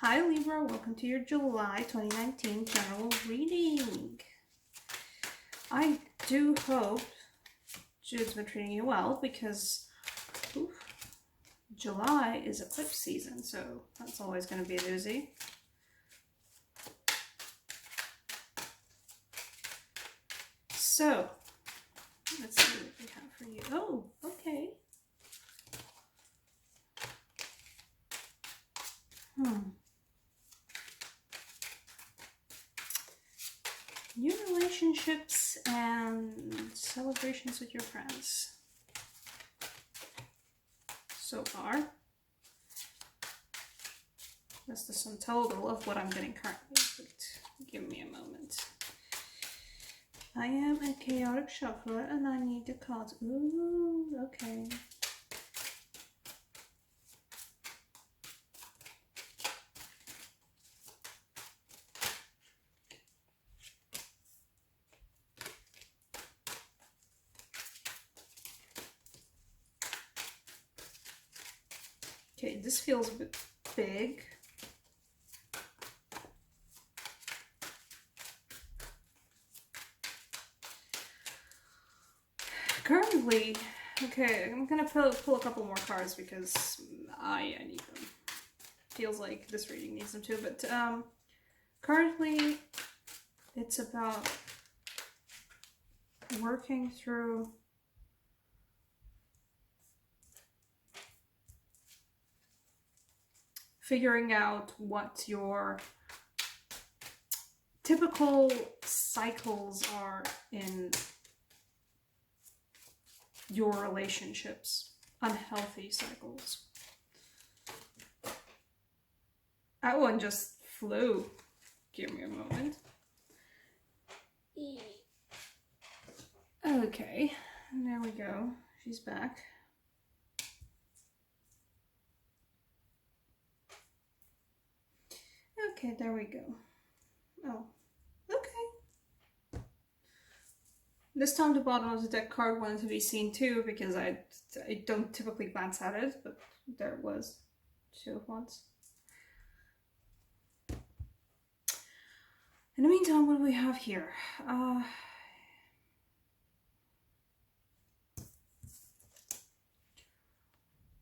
Hi Libra, welcome to your July 2019 general reading. I do hope Jude's been treating you well because July is eclipse season, so that's always going to be a doozy. So, let's see what we have for you. Oh, okay. New relationships and celebrations with your friends. So far. That's the sum total of what I'm getting currently, but give me a moment. I am a chaotic shuffler and I need to cause. Ooh, okay. Okay, this feels a bit big. Currently, okay, I'm gonna pull a couple more cards because I need them. Feels like this reading needs them too, but currently it's about working through figuring out what your typical cycles are in your relationships, unhealthy cycles. That one just flew. Give me a moment. Okay, there we go. She's back. Okay, there we go. Oh, okay. This time the bottom of the deck card wanted to be seen too because I don't typically glance at it, but there it was. Two of Wands. In the meantime, what do we have here?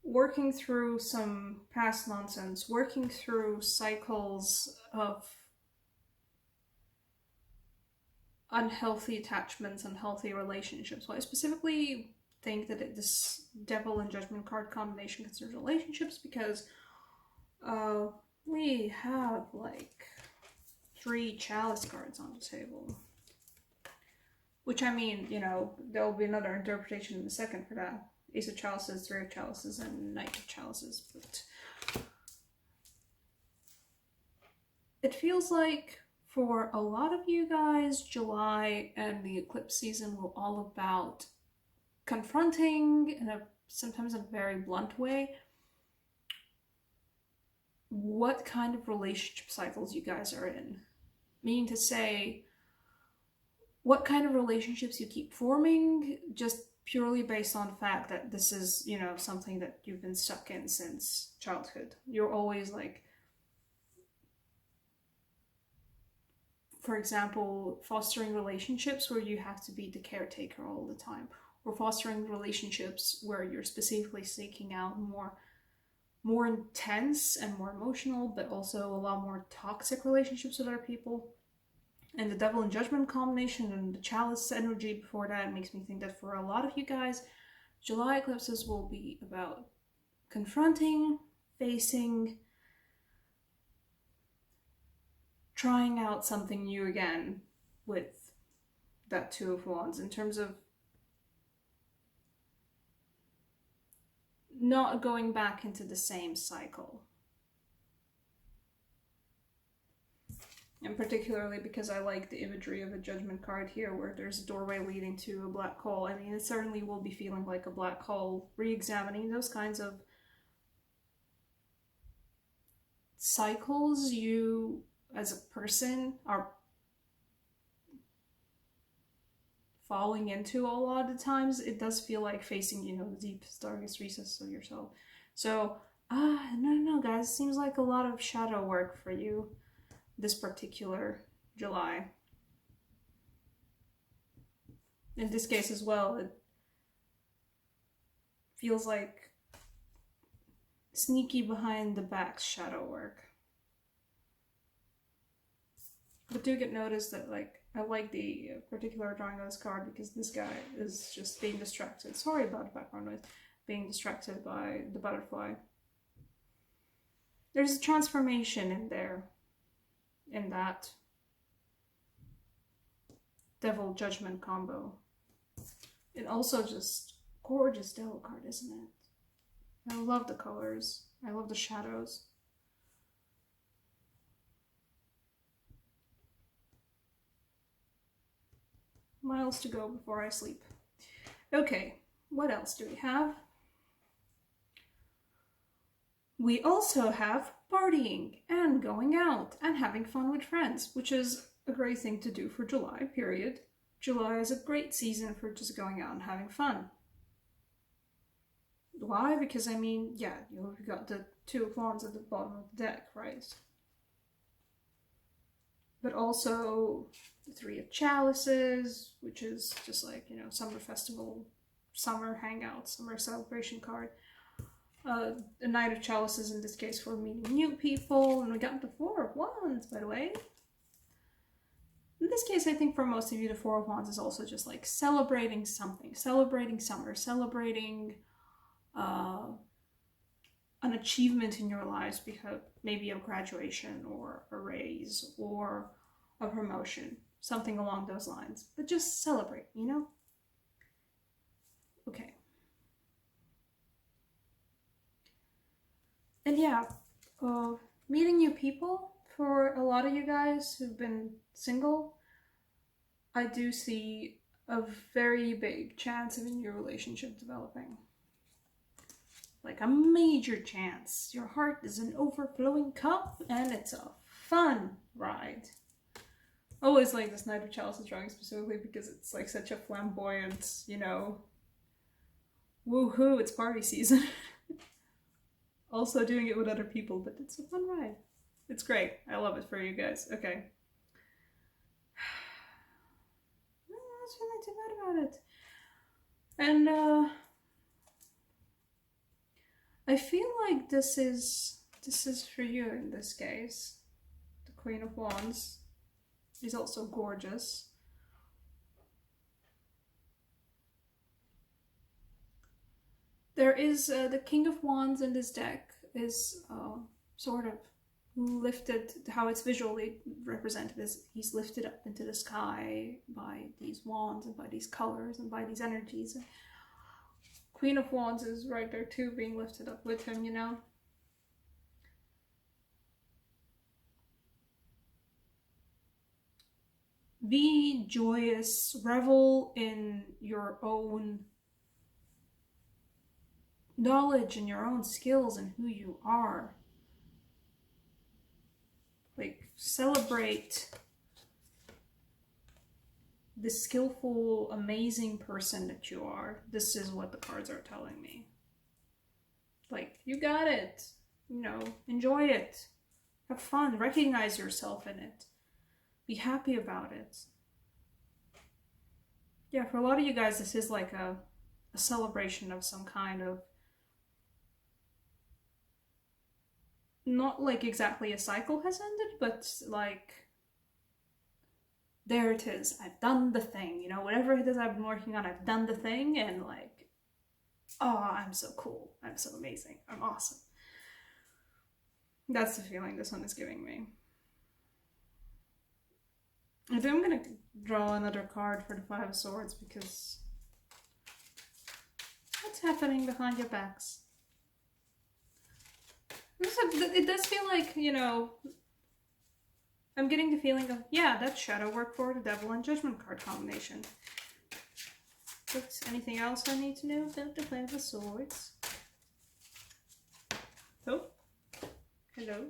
Working through some past nonsense, working through cycles of unhealthy attachments, unhealthy relationships. Well, I specifically think that this Devil and Judgment card combination concerns relationships because we have like 3 Chalice cards on the table. Which, I mean, you know, there will be another interpretation in a second for that. Ace of Chalices, 3 of Chalices, and Knight of Chalices. But it feels like for a lot of you guys, July and the eclipse season were all about confronting, in sometimes a very blunt way, what kind of relationship cycles you guys are in. Meaning to say, what kind of relationships you keep forming, just purely based on the fact that this is, you know, something that you've been stuck in since childhood. You're always like, for example, fostering relationships where you have to be the caretaker all the time, or fostering relationships where you're specifically seeking out more intense and more emotional, but also a lot more toxic relationships with other people. And the Devil and Judgment combination and the Chalice energy before that makes me think that for a lot of you guys, July eclipses will be about confronting, facing, trying out something new again with that Two of Wands in terms of not going back into the same cycle. And particularly because I like the imagery of a Judgment card here where there's a doorway leading to a black hole. I mean, it certainly will be feeling like a black hole, re-examining those kinds of cycles you, as a person, are falling into a lot of the times. It does feel like facing, you know, the deepest, darkest recesses of yourself. So No, guys. Seems like a lot of shadow work for you this particular July. In this case as well, it feels like sneaky behind the back shadow work. But do get noticed that, like, I like the particular drawing of this card because this guy is just being distracted. Sorry about the background noise. Being distracted by the butterfly. There's a transformation in there. In that Devil Judgment combo. And also just gorgeous devil card, isn't it? I love the colors. I love the shadows. Miles to go before I sleep. Okay, what else do we have? We also have partying and going out and having fun with friends, which is a great thing to do for July, period. July is a great season for just going out and having fun. Why? Because, I mean, yeah, you've got the Two of Wands at the bottom of the deck, right? But also the Three of Chalices, which is just like, you know, summer festival, summer hangout, summer celebration card. The Knight of Chalices in this case for meeting new people, and we got the Four of Wands, by the way. In this case, I think for most of you, the Four of Wands is also just like celebrating something, celebrating summer, celebrating an achievement in your lives, because maybe a graduation or a raise or a promotion, something along those lines. But just celebrate, you know? Okay. And yeah, meeting new people, for a lot of you guys who've been single, I do see a very big chance of a new relationship developing. Like a major chance. Your heart is an overflowing cup and it's a fun ride. Always like this Knight of Chalices drawing specifically because it's like such a flamboyant, you know, woohoo, it's party season. Also doing it with other people, but it's a fun ride. It's great. I love it for you guys. Okay. That's really too bad about it. And I feel like this is for you in this case. The Queen of Wands is also gorgeous. There is the King of Wands in this deck is sort of lifted, how it's visually represented is he's lifted up into the sky by these wands and by these colors and by these energies. Queen of Wands is right there too, being lifted up with him, you know? Be joyous, revel in your own knowledge and your own skills and who you are. Like, celebrate the skillful, amazing person that you are. This is what the cards are telling me. Like, you got it. You know, enjoy it. Have fun. Recognize yourself in it. Be happy about it. Yeah, for a lot of you guys, this is like a celebration of some kind of, not like exactly a cycle has ended, but like, there it is. I've done the thing, you know, whatever it is I've been working on, I've done the thing, and like, oh, I'm so cool. I'm so amazing. I'm awesome. That's the feeling this one is giving me. I think I'm gonna draw another card for the Five of Swords because what's happening behind your backs? It does feel like, you know, I'm getting the feeling of, yeah, that's shadow work for the Devil and Judgment card combination. But anything else I need to know about the Five of Swords? Oh, hello.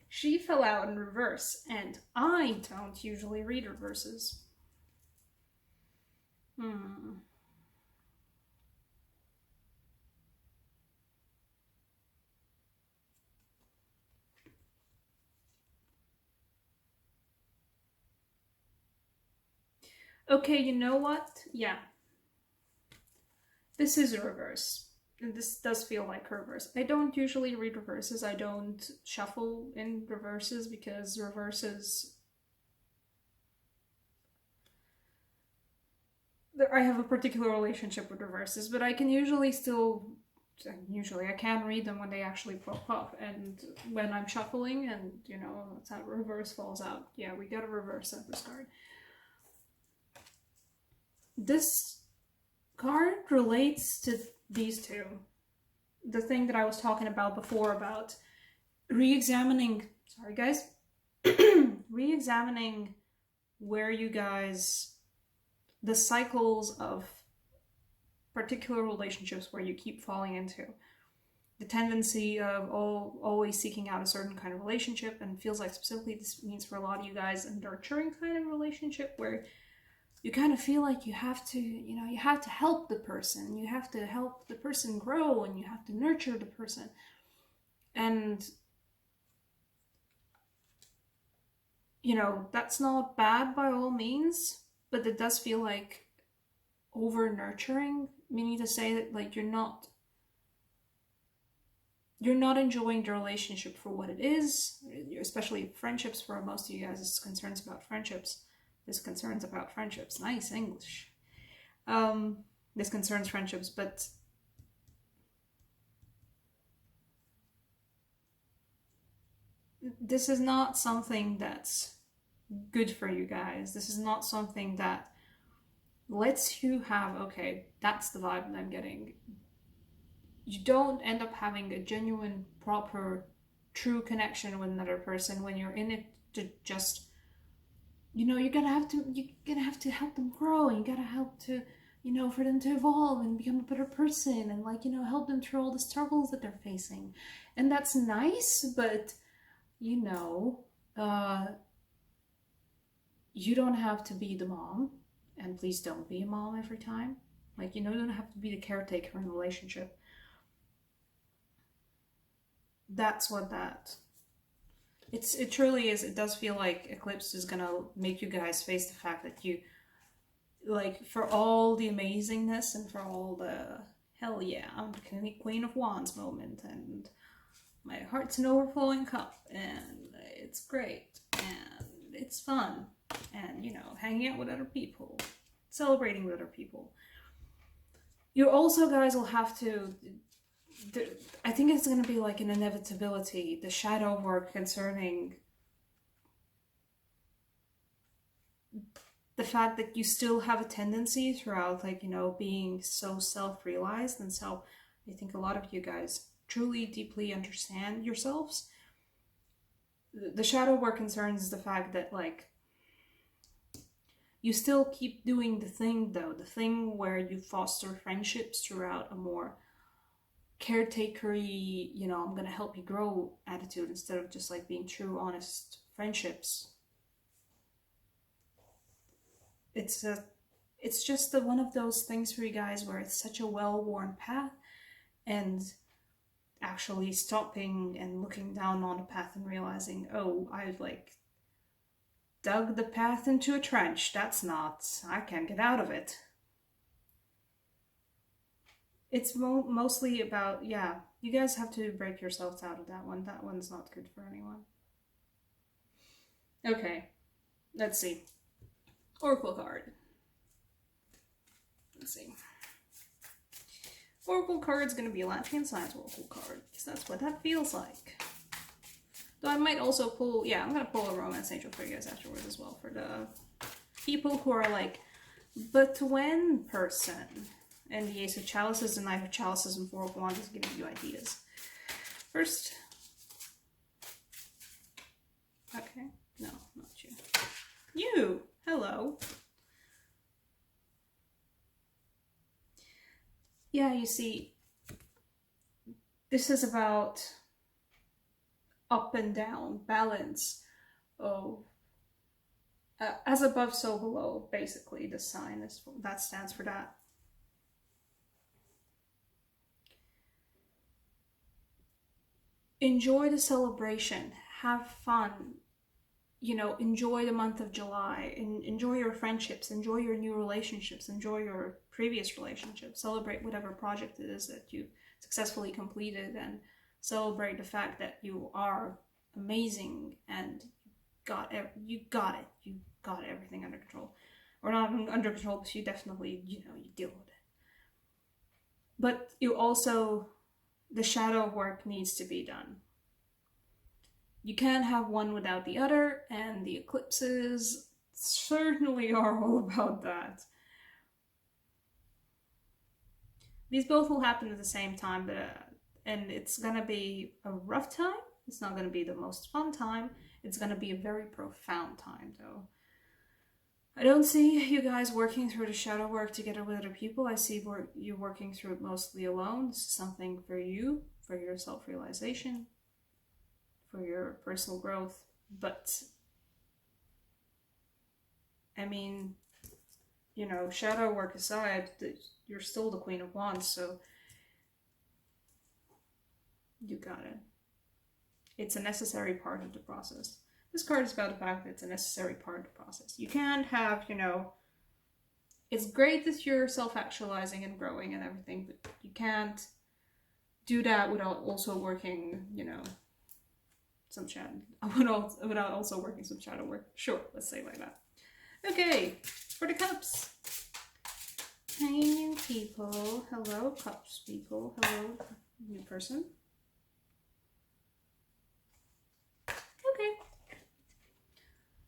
She fell out in reverse, and I don't usually read reverses. Hmm. Okay, you know what? Yeah, this is a reverse. And this does feel like a reverse. I don't usually read reverses. I don't shuffle in reverses because reverses. I have a particular relationship with reverses, but I can usually still. Usually, I can read them when they actually pop up, and when I'm shuffling, and that's how reverse falls out. Yeah, we got a reverse at the start. This card relates to these two. The thing that I was talking about before about re-examining, sorry guys, re-examining where you guys, the cycles of particular relationships where you keep falling into. The tendency of always seeking out a certain kind of relationship, and feels like specifically this means for a lot of you guys a nurturing kind of relationship where you kind of feel like you have to, you have to help the person, you have to help the person grow, and you have to nurture the person. And that's not bad by all means, but it does feel like over nurturing, meaning to say that like you're not enjoying the relationship for what it is, especially friendships. For most of you guys, this concerns about friendships. This concerns about friendships. Nice English. This concerns friendships, but this is not something that's good for you guys. This is not something that lets you have, okay, that's the vibe that I'm getting. You don't end up having a genuine, proper, true connection with another person when you're in it to just, you're gonna have to help them grow, and you gotta help to, for them to evolve and become a better person, and like, help them through all the struggles that they're facing. And that's nice, but you know, uh, you don't have to be the mom, and please don't be a mom every time. Like, you don't have to be the caretaker in a relationship. That's what that. It truly is. It does feel like Eclipse is gonna make you guys face the fact that you, like, for all the amazingness and for all the hell yeah, I'm the Queen of Wands moment, and my heart's an overflowing cup, and it's great, and it's fun, and hanging out with other people, celebrating with other people. You also guys will have to. I think it's going to be like an inevitability, the shadow work concerning the fact that you still have a tendency throughout, like, being so self-realized. And so I think a lot of you guys truly deeply understand yourselves. The shadow work concerns the fact that, like, you still keep doing the thing, though, the thing where you foster friendships throughout a more caretakery, I'm gonna help you grow attitude, instead of just like being true, honest friendships. It's just one of those things for you guys where it's such a well-worn path, and actually stopping and looking down on a path and realizing, oh, I've like dug the path into a trench. I can't get out of it. It's mostly about, yeah, you guys have to break yourselves out of that one. That one's not good for anyone. Okay, let's see. Oracle card. Let's see. Oracle card's gonna be a Latvian Science Oracle card, because that's what that feels like. Though I might also pull, yeah, I'm gonna pull a Romance Angel for you guys afterwards as well, for the people who are like, but when person. And the Ace of Chalices and Knight of Chalices and Four of Wands is giving you ideas. First, okay, no, not you. You, hello. Yeah, you see, this is about up and down, balance of as above, so below, basically, the sign is that stands for that. Enjoy the celebration, have fun, you know, enjoy the month of July, enjoy your friendships, enjoy your new relationships, enjoy your previous relationships, celebrate whatever project it is that you successfully completed, and celebrate the fact that you are amazing and you got everything under control. Or not under control, because you definitely, you know, you deal with it. But you also, the shadow work needs to be done. You can't have one without the other, and the eclipses certainly are all about that. These both will happen at the same time, and it's gonna be a rough time. It's not gonna be the most fun time. It's gonna be a very profound time, though. I don't see you guys working through the shadow work together with other people. I see you working through it mostly alone. This is something for you, for your self-realization, for your personal growth. But, I mean, you know, shadow work aside, you're still the Queen of Wands, so you got it. It's a necessary part of the process. This card is about the fact that it's a necessary part of the process. You can't have, you know, it's great that you're self-actualizing and growing and everything, but you can't do that without also working, you know, without also working some shadow work. Sure, let's say like that. Okay, for the cups. Hey, new people. Hello, cups people. Hello, new person. Okay.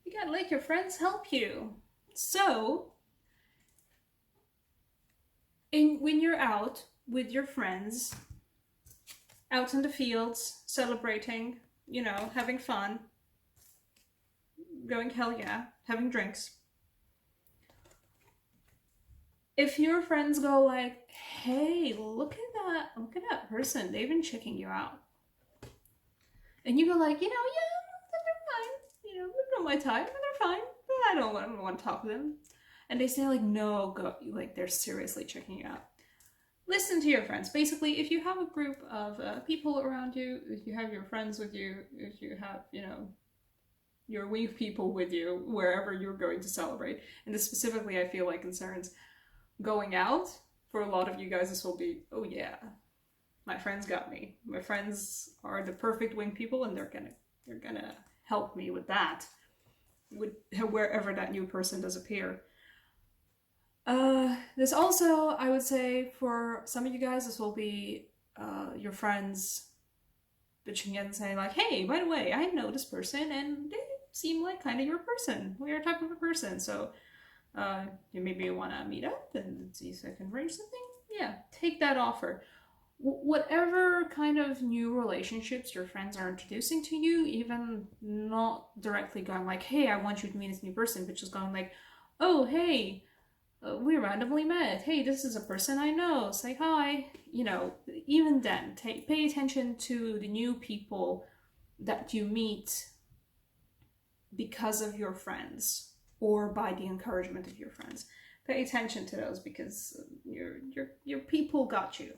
You gotta let your friends help you. So, when you're out with your friends, out in the fields, celebrating, you know, having fun, going hell yeah, having drinks. If your friends go like, hey, look at that person, they've been checking you out. And you go like, you know, yeah, they're fine. You know, they're not my type, but they're fine. But I don't want to talk to them. And they say like, no, go, like they're seriously checking you out. Listen to your friends. Basically, if you have a group of people around you, if you have your friends with you, if you have, you know, your wing people with you, wherever you're going to celebrate, and this specifically I feel like concerns going out, for a lot of you guys this will be, oh yeah, my friends got me. My friends are the perfect wing people, and they're gonna help me with that, with wherever that new person does appear. This also, I would say, for some of you guys, this will be your friends bitching in and saying like, hey, by the way, I know this person and they seem like kind of your person. We are type of a person, so you maybe want to meet up and see if I can arrange something. Yeah, take that offer. Whatever kind of new relationships your friends are introducing to you, even not directly going like, hey, I want you to meet this new person, but just going like, oh, hey, we randomly met. Hey, this is a person I know. Say hi. You know, even then, pay attention to the new people that you meet because of your friends or by the encouragement of your friends. Pay attention to those because your people got you,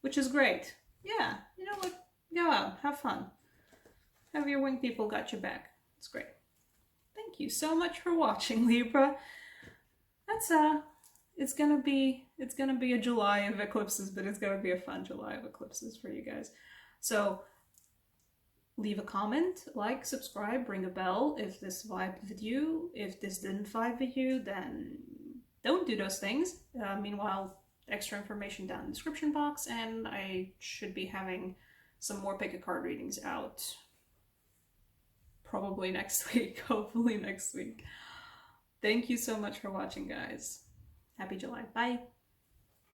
which is great. Yeah, you know what? Go out, have fun. Have your wing people got your back. It's great. Thank you so much for watching, Libra. That's it's gonna be a July of eclipses, but it's gonna be a fun July of eclipses for you guys. So leave a comment, like, subscribe, ring a bell if this vibed with you. If this didn't vibe with you, then don't do those things. Meanwhile, extra information down in the description box, and I should be having some more pick a card readings out probably next week, hopefully next week. Thank you so much for watching, guys. Happy July. Bye.